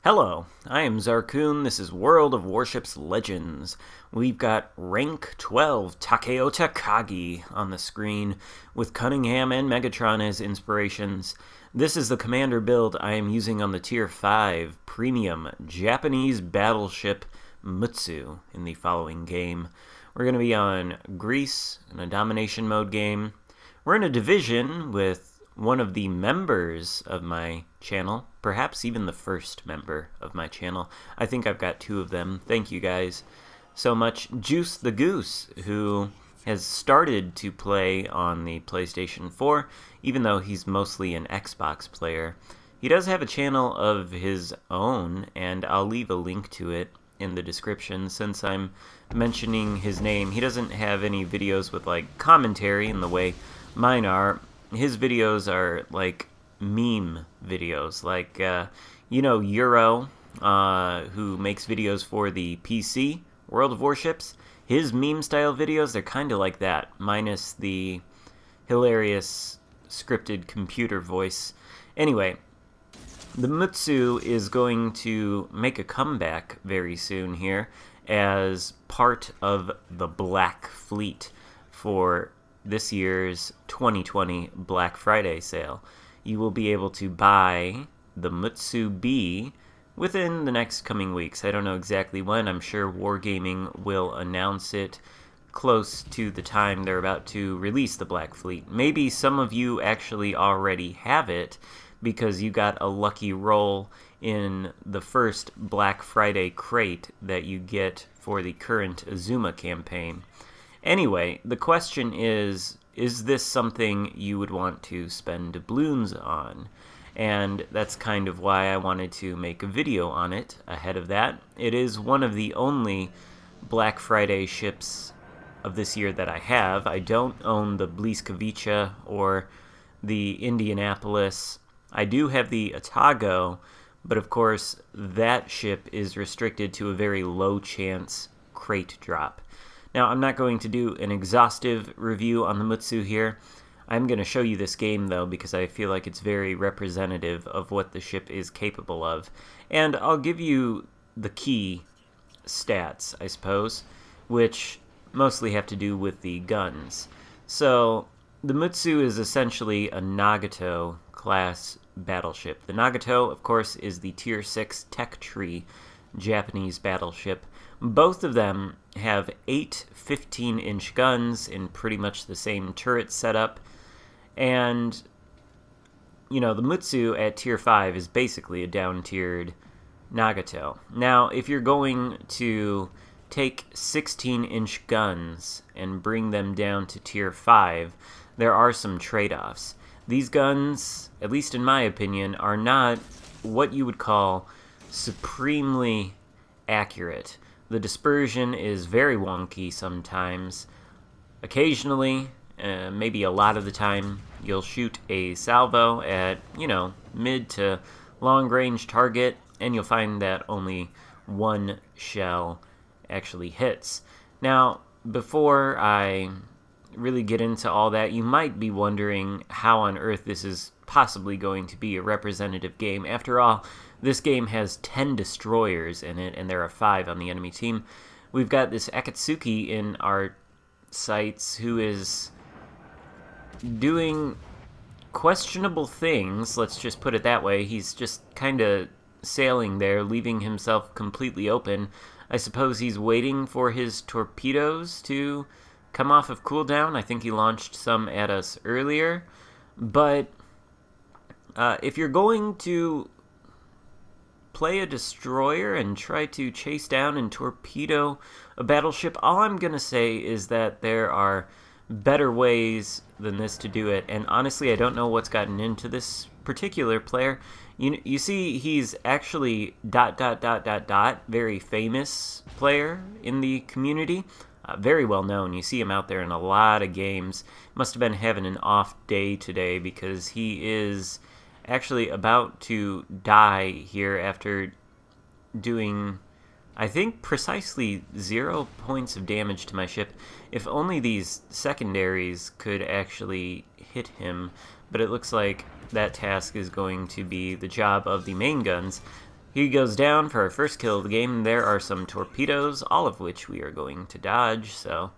Hello, I am Xarkun. This is World of Warships Legends. We've got rank 12 Takeo Takagi on the screen with Cunningham and Megatron as inspirations. This is the commander build I am using on the tier 5 premium Japanese battleship Mutsu in the following game. We're going to be on Greece in a domination mode game. We're in a division with one of the members of my channel, perhaps even the first member of my channel. I think I've got two of them. Thank you guys so much. Juice the Goose, who has started to play on the PlayStation 4, even though he's mostly an Xbox player. He does have a channel of his own, and I'll leave a link to it in the description since I'm mentioning his name. He doesn't have any videos with like commentary in the way mine are. His videos are like meme videos, like, Euro, who makes videos for the PC, World of Warships. His meme-style videos, they're kind of like that, minus the hilarious scripted computer voice. Anyway, the Mutsu is going to make a comeback very soon here as part of the Black Fleet for this year's 2020 Black Friday sale. You will be able to buy the Mutsu B within the next coming weeks. I don't know exactly when. I'm sure Wargaming will announce it close to the time they're about to release the Black Fleet. Maybe some of you actually already have it because you got a lucky roll in the first Black Friday crate that you get for the current Azuma campaign. Anyway, the question is this something you would want to spend doubloons on? And that's kind of why I wanted to make a video on it ahead of that. It is one of the only Black Friday ships of this year that I have. I don't own the Bliskovica or the Indianapolis. I do have the Atago, but of course that ship is restricted to a very low chance crate drop. Now, I'm not going to do an exhaustive review on the Mutsu here. I'm going to show you this game, though, because I feel like it's very representative of what the ship is capable of. And I'll give you the key stats, I suppose, which mostly have to do with the guns. So, the Mutsu is essentially a Nagato-class battleship. The Nagato, of course, is the Tier 6 Tech Tree Japanese battleship. Both of them have 8 15-inch guns in pretty much the same turret setup, and, the Mutsu at Tier 5 is basically a down-tiered Nagato. Now, if you're going to take 16-inch guns and bring them down to Tier 5, there are some trade-offs. These guns, at least in my opinion, are not what you would call supremely accurate. The dispersion is very wonky sometimes. Occasionally, maybe a lot of the time, you'll shoot a salvo at, mid to long-range target, and you'll find that only one shell actually hits. Now, before I really get into all that, you might be wondering how on earth this is possibly going to be a representative game. After all, this game has 10 destroyers in it, and there are 5 on the enemy team. We've got this Akatsuki in our sights who is doing questionable things, let's just put it that way. He's just kind of sailing there, leaving himself completely open. I suppose he's waiting for his torpedoes to come off of cooldown. I think he launched some at us earlier. But if you're going to play a destroyer and try to chase down and torpedo a battleship, all I'm going to say is that there are better ways than this to do it. And honestly, I don't know what's gotten into this particular player. You see, he's actually ... very famous player in the community. Very well known. You see him out there in a lot of games. Must have been having an off day today because he is actually about to die here after doing, I think, precisely 0 points of damage to my ship. If only these secondaries could actually hit him, but it looks like that task is going to be the job of the main guns. He goes down for our first kill of the game. There are some torpedoes, all of which we are going to dodge, so...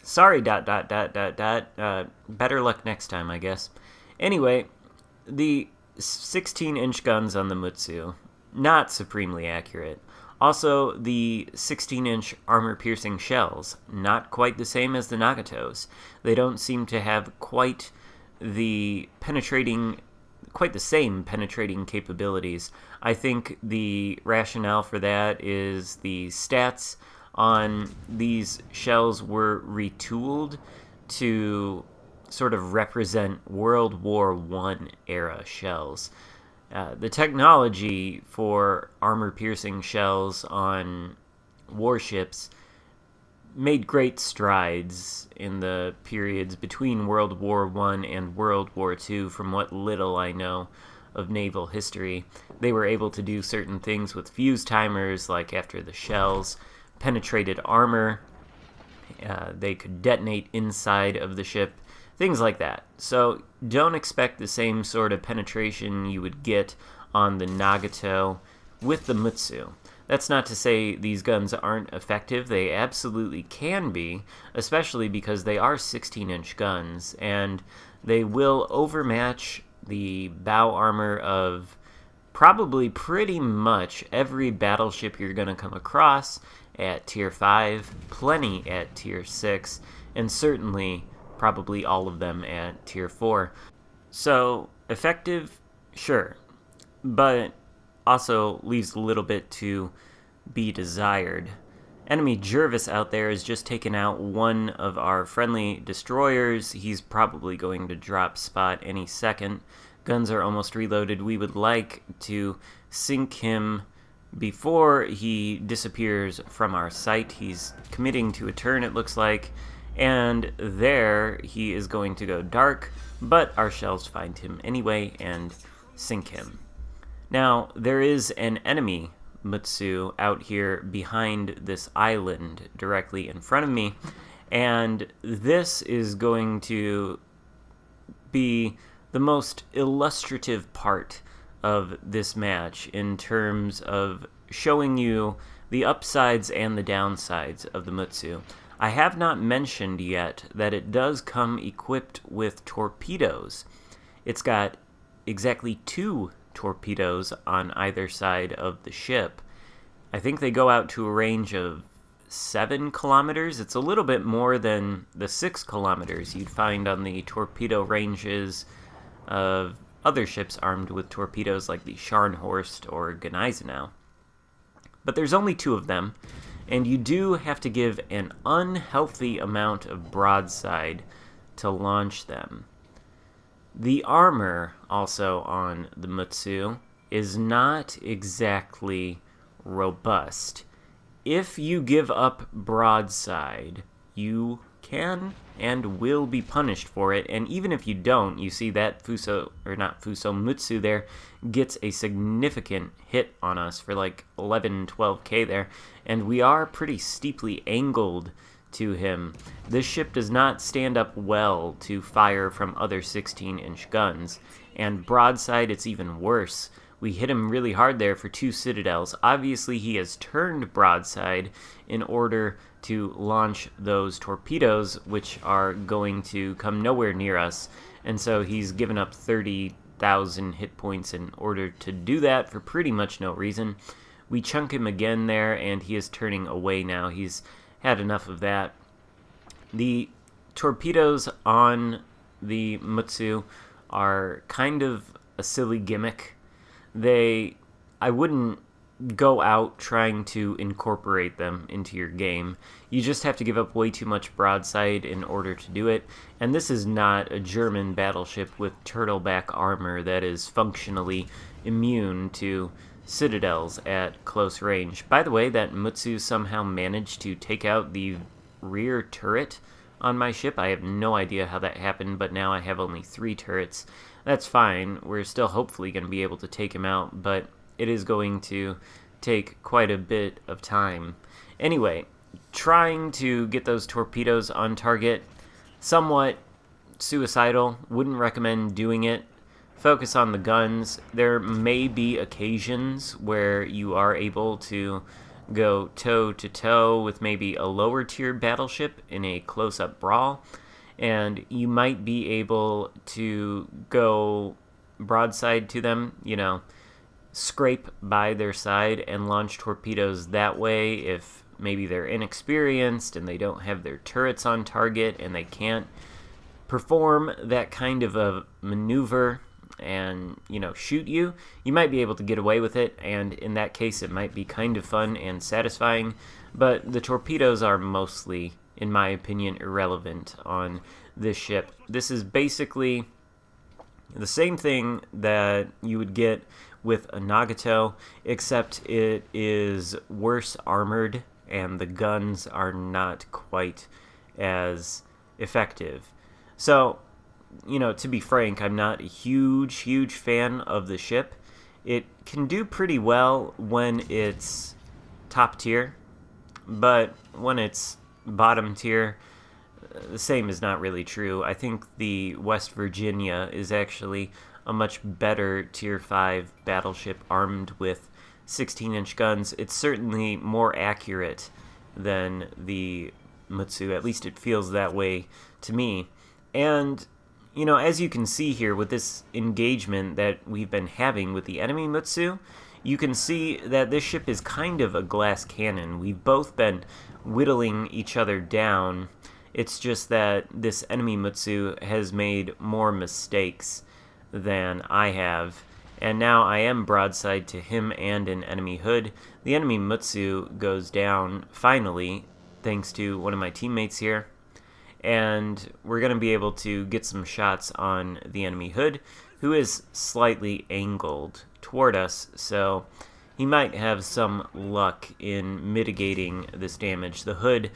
Sorry, ... better luck next time, I guess. Anyway, the 16-inch guns on the Mutsu, not supremely accurate. Also, the 16-inch armor-piercing shells, not quite the same as the Nagato's. They don't seem to have quite the same penetrating capabilities. I think the rationale for that is the stats on these shells were retooled to sort of represent World War I era shells. The technology for armor-piercing shells on warships made great strides in the periods between World War I and World War II, from what little I know of naval history. They were able to do certain things with fuse timers, like after the shells penetrated armor, they could detonate inside of the ship, things like that. So don't expect the same sort of penetration you would get on the Nagato with the Mutsu. That's not to say these guns aren't effective. They absolutely can be, especially because they are 16-inch guns, and they will overmatch the bow armor of probably pretty much every battleship you're going to come across at Tier 5, plenty at Tier 6, and certainly probably all of them at Tier 4. So, effective? Sure. But also leaves a little bit to be desired. Enemy Jervis out there has just taken out one of our friendly destroyers. He's probably going to drop spot any second. Guns are almost reloaded. We would like to sink him before he disappears from our sight. He's committing to a turn, it looks like, and there he is going to go dark, but our shells find him anyway and sink him. Now, there is an enemy Mutsu out here behind this island directly in front of me, and this is going to be the most illustrative part of this match in terms of showing you the upsides and the downsides of the Mutsu. I have not mentioned yet that it does come equipped with torpedoes. It's got exactly 2 torpedoes on either side of the ship. I think they go out to a range of 7 kilometers. It's a little bit more than the 6 kilometers you'd find on the torpedo ranges of other ships armed with torpedoes like the Scharnhorst or Gneisenau. But there's only 2 of them, and you do have to give an unhealthy amount of broadside to launch them. The armor, also on the Mutsu, is not exactly robust. If you give up broadside, you can and will be punished for it, and even if you don't, you see that Mutsu there gets a significant hit on us for like 11-12k there, and we are pretty steeply angled to him. This ship does not stand up well to fire from other 16-inch guns, and broadside it's even worse. We hit him really hard there for 2 citadels. Obviously he has turned broadside in order to launch those torpedoes, which are going to come nowhere near us, and so he's given up 30,000 hit points in order to do that for pretty much no reason. We chunk him again there, and he is turning away now. He's had enough of that. The torpedoes on the Mutsu are kind of a silly gimmick. I wouldn't go out trying to incorporate them into your game. You just have to give up way too much broadside in order to do it, and this is not a German battleship with turtleback armor that is functionally immune to citadels at close range. By the way, that Mutsu somehow managed to take out the rear turret on my ship. I have no idea how that happened, but now I have only 3 turrets. That's fine. We're still hopefully going to be able to take him out, but it is going to take quite a bit of time. Anyway, trying to get those torpedoes on target, somewhat suicidal. Wouldn't recommend doing it focus on the guns. There may be occasions where you are able to go toe-to-toe with maybe a lower-tier battleship in a close-up brawl, and you might be able to go broadside to them, scrape by their side and launch torpedoes that way if maybe they're inexperienced and they don't have their turrets on target and they can't perform that kind of a maneuver and, shoot you. You might be able to get away with it, and in that case it might be kind of fun and satisfying, but the torpedoes are mostly, in my opinion, irrelevant on this ship. This is basically the same thing that you would get with a Nagato, except it is worse armored and the guns are not quite as effective. So, to be frank, I'm not a huge fan of the ship. It can do pretty well when it's top tier, but when it's bottom tier, the same is not really true. I think the West Virginia is actually a much better tier 5 battleship armed with 16-inch guns. It's certainly more accurate than the Mutsu, at least it feels that way to me. And, as you can see here with this engagement that we've been having with the enemy Mutsu, you can see that this ship is kind of a glass cannon. We've both been whittling each other down. It's just that this enemy Mutsu has made more mistakes than I have, and now I am broadside to him and an enemy hood. The enemy Mutsu goes down, finally, thanks to one of my teammates here, and we're going to be able to get some shots on the enemy hood, who is slightly angled toward us, so he might have some luck in mitigating this damage. The hood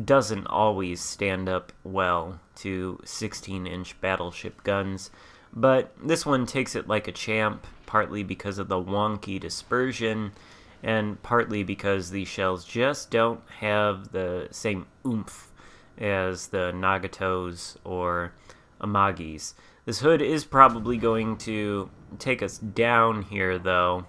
doesn't always stand up well to 16-inch battleship guns, but this one takes it like a champ, partly because of the wonky dispersion, and partly because these shells just don't have the same oomph as the Nagatos or Amagis. This hood is probably going to take us down here, though,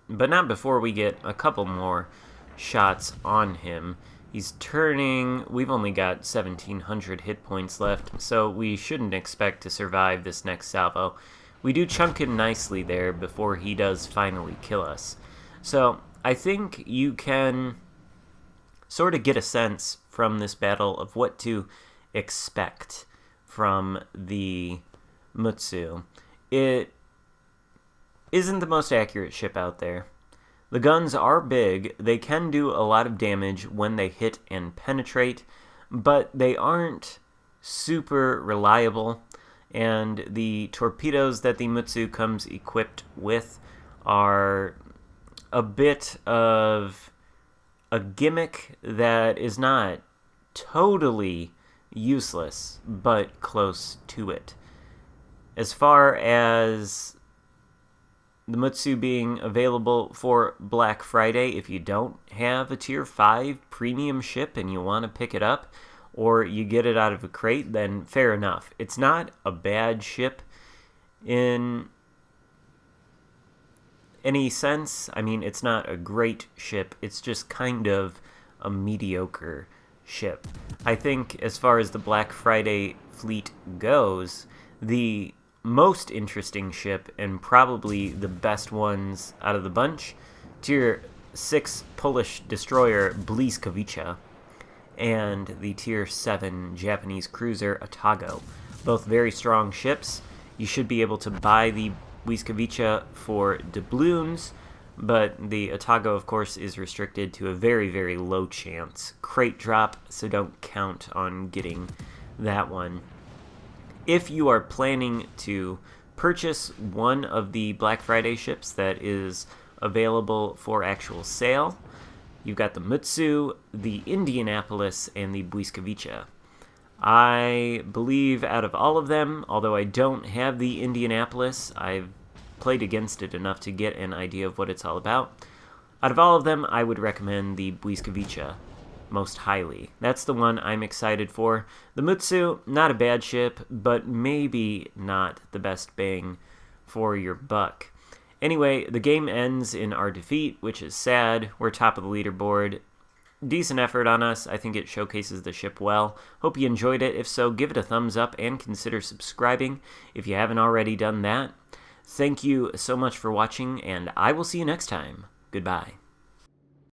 but not before we get a couple more shots on him. He's turning. We've only got 1,700 hit points left, so we shouldn't expect to survive this next salvo. We do chunk him nicely there before he does finally kill us. So I think you can sort of get a sense from this battle of what to expect from the Mutsu. It isn't the most accurate ship out there. The guns are big, they can do a lot of damage when they hit and penetrate, but they aren't super reliable, and the torpedoes that the Mutsu comes equipped with are a bit of a gimmick that is not totally useless, but close to it. As far as the Mutsu being available for Black Friday, if you don't have a tier 5 premium ship and you want to pick it up, or you get it out of a crate, then fair enough. It's not a bad ship in any sense. I mean, it's not a great ship, it's just kind of a mediocre ship. I think as far as the Black Friday fleet goes, the most interesting ship, and probably the best ones out of the bunch, tier 6 Polish destroyer Błyskawica and the tier 7 Japanese cruiser Atago. Both very strong ships. You should be able to buy the Błyskawica for doubloons, but the Atago, of course, is restricted to a very low chance crate drop, so don't count on getting that one. If you are planning to purchase one of the Black Friday ships that is available for actual sale, you've got the Mutsu, the Indianapolis, and the Błyskawica. I believe out of all of them, although I don't have the Indianapolis, I've played against it enough to get an idea of what it's all about. Out of all of them, I would recommend the Błyskawica most highly. That's the one I'm excited for. The Mutsu, not a bad ship, but maybe not the best bang for your buck. Anyway, the game ends in our defeat, which is sad. We're top of the leaderboard. Decent effort on us. I think it showcases the ship well. Hope you enjoyed it. If so, give it a thumbs up and consider subscribing if you haven't already done that. Thank you so much for watching, and I will see you next time. Goodbye.